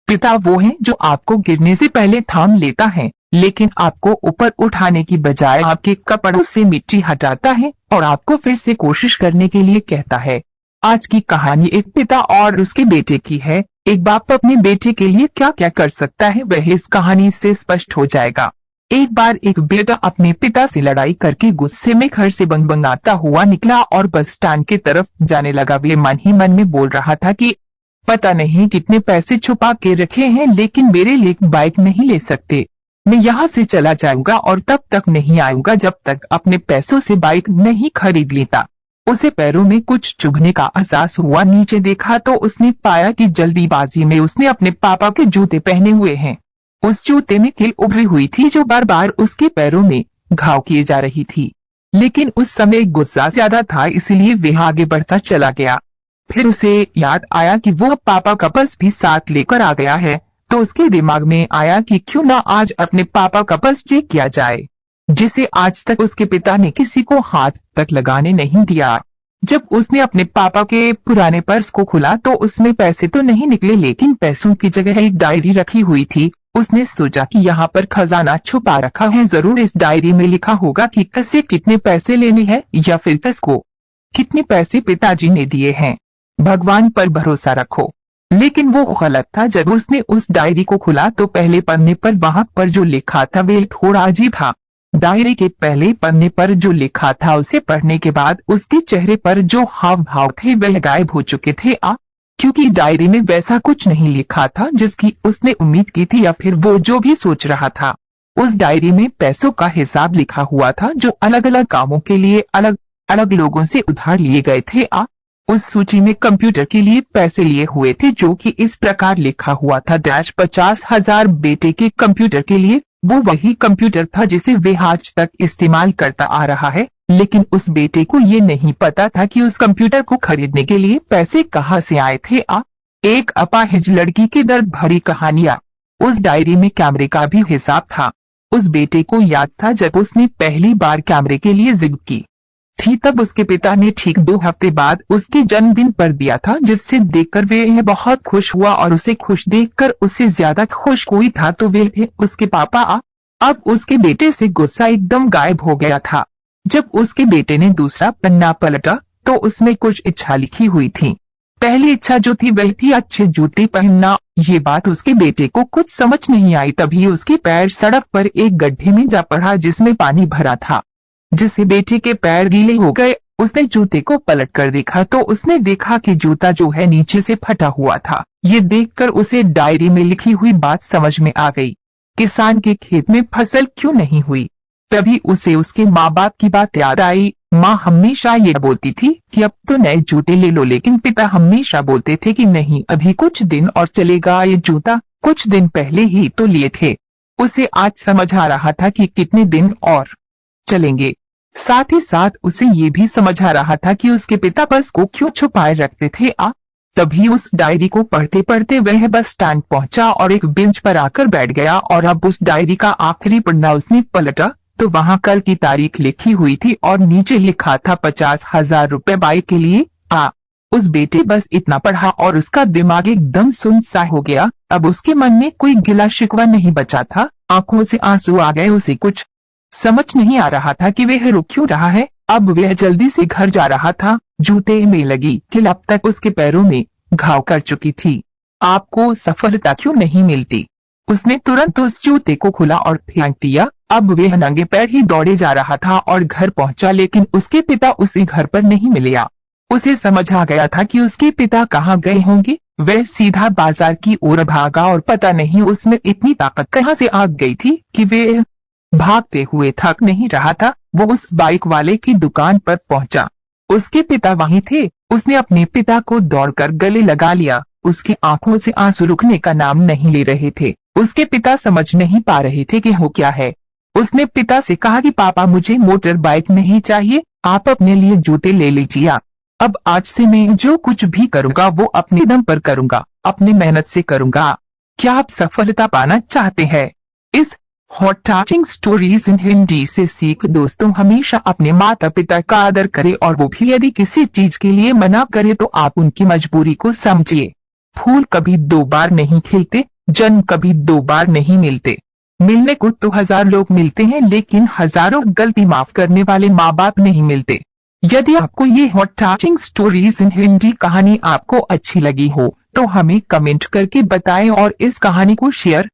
पिता वो है जो आपको गिरने से पहले थाम लेता है, लेकिन आपको ऊपर उठाने की बजाय आपके कपड़ों से मिट्टी हटाता है और आपको फिर से कोशिश करने के लिए कहता है। आज की कहानी एक पिता और उसके बेटे की है। एक बाप अपने बेटे के लिए क्या क्या कर सकता है वह इस कहानी से स्पष्ट हो जाएगा। एक बार एक बेटा अपने पिता से लड़ाई करके गुस्से में घर से बंगबंगाता हुआ निकला और बस स्टैंड की तरफ जाने लगा। वे मन ही मन में बोल रहा था कि पता नहीं कितने पैसे छुपा के रखे हैं, लेकिन मेरे लिए बाइक नहीं ले सकते। मैं यहाँ से चला जाऊंगा और तब तक नहीं आऊंगा जब तक अपने पैसों से बाइक नहीं खरीद लेता। उसे पैरों में कुछ चुभने का एहसास हुआ। नीचे देखा तो उसने पाया कि जल्दीबाजी में उसने अपने पापा के जूते पहने हुए हैं। उस जूते में कील उभरी हुई थी जो बार बार उसके पैरों में घाव किए जा रही थी, लेकिन उस समय गुस्सा ज्यादा था, इसलिए वह आगे बढ़ता चला गया। फिर उसे याद आया कि वो पापा का पर्स भी साथ लेकर आ गया है, तो उसके दिमाग में आया कि क्यों ना आज अपने पापा का पर्स चेक किया जाए, जिसे आज तक उसके पिता ने किसी को हाथ तक लगाने नहीं दिया। जब उसने अपने पापा के पुराने पर्स को खोला तो उसमें पैसे तो नहीं निकले, लेकिन पैसों की जगह एक डायरी रखी हुई थी। उसने सोचा कि यहाँ पर खजाना छुपा रखा है, जरूर इस डायरी में लिखा होगा कि किससे कितने पैसे लेने हैं या फिर किसको कितने पैसे पिताजी ने दिए हैं। भगवान पर भरोसा रखो। लेकिन वो गलत था। जब उसने उस डायरी को खोला तो पहले पन्ने पर वहाँ पर जो लिखा था वह थोड़ा अजीब था। डायरी के पहले पन्ने पर जो लिखा था उसे पढ़ने के बाद उसके चेहरे पर जो हाव भाव थे वह गायब हो चुके थे, क्योंकि डायरी में वैसा कुछ नहीं लिखा था जिसकी उसने उम्मीद की थी या फिर वो जो भी सोच रहा था। उस डायरी में पैसों का हिसाब लिखा हुआ था जो अलग अलग कामों के लिए अलग अलग लोगों से उधार लिए गए थे। उस सूची में कंप्यूटर के लिए पैसे लिए हुए थे, जो कि इस प्रकार लिखा हुआ था -50,000 बेटे के कंप्यूटर के लिए। वो वही कंप्यूटर था जिसे वह आज तक इस्तेमाल करता आ रहा है, लेकिन उस बेटे को ये नहीं पता था कि उस कंप्यूटर को खरीदने के लिए पैसे कहाँ से आए थे। एक अपाहिज लड़की की दर्द भरी कहानियां। उस डायरी में कैमरे का भी हिसाब था। उस बेटे को याद था जब उसने पहली बार कैमरे के लिए जिद की थी, तब उसके पिता ने ठीक 2 हफ्ते बाद उसके जन्मदिन पर दिया था, जिससे देखकर वह बहुत खुश हुआ और उसे खुश देखकर उससे ज्यादा खुश कोई था तो वे थे उसके पापा। अब उसके बेटे से गुस्सा एकदम गायब हो गया था। जब उसके बेटे ने दूसरा पन्ना पलटा तो उसमें कुछ इच्छा लिखी हुई थी। पहली इच्छा जो थी वह थी अच्छे जूते पहनना। ये बात उसके बेटे को कुछ समझ नहीं आई। तभी उसके पैर सड़क पर एक गड्ढे में जा पड़ा जिसमें पानी भरा था, जिससे बेटे के पैर गीले हो गए। उसने जूते को पलट कर देखा तो उसने देखा कि जूता जो है नीचे से फटा हुआ था। ये देखकर उसे डायरी में लिखी हुई बात समझ में आ गई। किसान के खेत में फसल क्यों नहीं हुई। तभी उसे उसके माँ बाप की बात याद आई। माँ हमेशा ये बोलती थी कि अब तो नए जूते ले लो, लेकिन पिता हमेशा बोलते थे कि नहीं, अभी कुछ दिन और चलेगा। ये जूता कुछ दिन पहले ही तो लिए थे। उसे आज समझ आ रहा था कि कितने दिन और चलेंगे। साथ ही साथ उसे ये भी समझ आ रहा था कि उसके पिता बस को क्यों छुपाए रखते थे। तभी उस डायरी को पढ़ते पढ़ते वह बस स्टैंड पहुंचा और एक बेंच पर आकर बैठ गया। और अब उस डायरी का आखिरी पन्ना उसने पलटा तो वहां कल की तारीख लिखी हुई थी और नीचे लिखा था 50,000 रुपए बाइक के लिए। उस बेटे बस इतना पढ़ा और उसका दिमाग एकदम सुन्न सा हो गया। अब उसके मन में कोई गिला शिकवा नहीं बचा था। आंखों से आंसू आ गए। उसे कुछ समझ नहीं आ रहा था कि वह रो क्यों रहा है। अब वह जल्दी से घर जा रहा था। जूते में लगी कील अब तक उसके पैरों में घाव कर चुकी थी। आपको सफलता क्यों नहीं मिलती। उसने तुरंत उस जूते को खोला और फेंक दिया। अब वह नंगे पैर ही दौड़े जा रहा था और घर पहुंचा, लेकिन उसके पिता उसे घर पर नहीं मिले। उसे समझ आ गया था कि उसके पिता कहाँ गए होंगे। वह सीधा बाजार की ओर भागा और पता नहीं उसमें इतनी ताकत कहाँ से आ गई थी कि वह भागते हुए थक नहीं रहा था। वो उस बाइक वाले की दुकान पर पहुंचा। उसके पिता वहीं थे। उसने अपने पिता को दौड़कर गले लगा लिया। उसकी आंखों से आंसू रुकने का नाम नहीं ले रहे थे। उसके पिता समझ नहीं पा रहे थे कि हो क्या है। उसने पिता से कहा कि पापा मुझे मोटर बाइक नहीं चाहिए, आप अपने लिए जूते ले लीजिए। अब आज से मैं जो कुछ भी करूंगा वो अपने दम पर करूंगा, अपनी मेहनत से करूंगा। क्या आप सफलता पाना चाहते हैं? इस hot touching stories in Hindi से सीख। दोस्तों, हमेशा अपने माता पिता का आदर करें और वो भी यदि किसी चीज के लिए मना करे तो आप उनकी मजबूरी को समझिए। फूल कभी 2 बार नहीं खिलते, जन्म कभी दो बार नहीं मिलते। मिलने को तो 1000 लोग मिलते हैं, लेकिन हजारों गलती माफ करने वाले माँ बाप नहीं मिलते। यदि आपको ये hot touching stories in Hindi कहानी आपको अच्छी लगी हो तो हमें कमेंट करके बताएं और इस कहानी को शेयर